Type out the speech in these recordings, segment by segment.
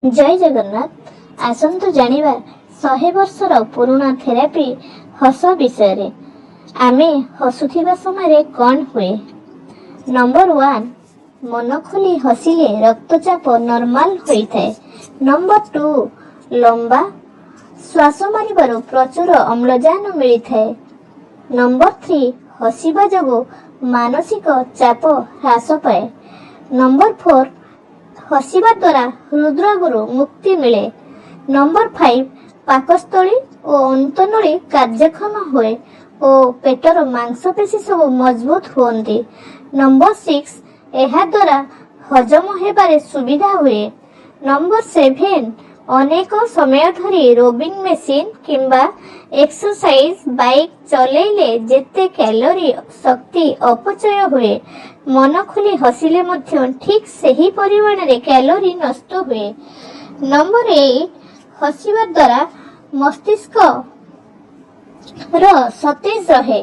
जय जगन्नाथ। आसंतु जानिबा 100 वर्षर पुराना थेरापी हस विषय आमे हसुथिबा समय कौन हुए। नंबर 1, मन खोली हसिले रक्तचाप नॉर्मल होता है। नंबर 2, लंबा श्वास मारिबार प्रचुर अम्लजान मिलता है। नंबर 3, हसिबा जोगु मानसिक चाप ह्रास पाए। नंबर 4, हसिबा द्वारा हृदरोगरू मुक्ति मिले। नंबर 5, पाकस्थली और अंतनली कार्यक्षम हुए और पेटर मांसपेशी सब मजबूत हुए। नंबर 6, एहा द्वारा हजम हेबारे सुविधा हुए। नंबर 7, अनेक समय धरी रोबिंग मेसिन किंबा एक्सरसाइज बाइक चलेले जेते कैलोरी शक्ति अपचय हुए, मन खोली हसिले मध्य ठीक सही परिमाण रे कैलोरी नष्ट हुए। नंबर 8, हसिबा द्वारा मस्तिष्क सतेज रहे,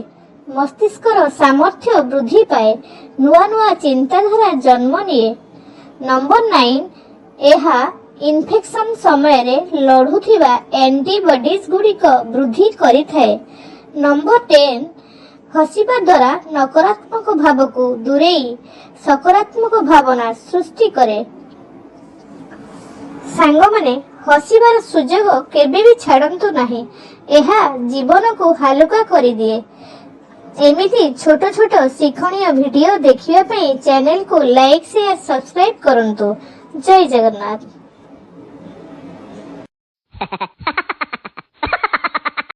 मस्तिष्क सामर्थ्य वृद्धि पाए, नुआ नुआ चिंताधारा जन्म निए। नंबर 9, एहा इन्फेक्शन समय रे लढुथिबा एंटीबॉडीज गुड़िक वृद्धि करिथाए। नंबर 10, हसिबा द्वारा नकारात्मक भाव को दूरेई सकारात्मक भावना सृष्टि करे। सांग माने हसिबार सुजोग केबे भी छाड़ंतु नहीं, एहा जीवन को हालुका करि दिए। एमिति छोट छोट शिक्षणीय वीडियो देखिबा पई चैनल को लाइक शेयर सब्सक्राइब करंतु। जय जगन्नाथ।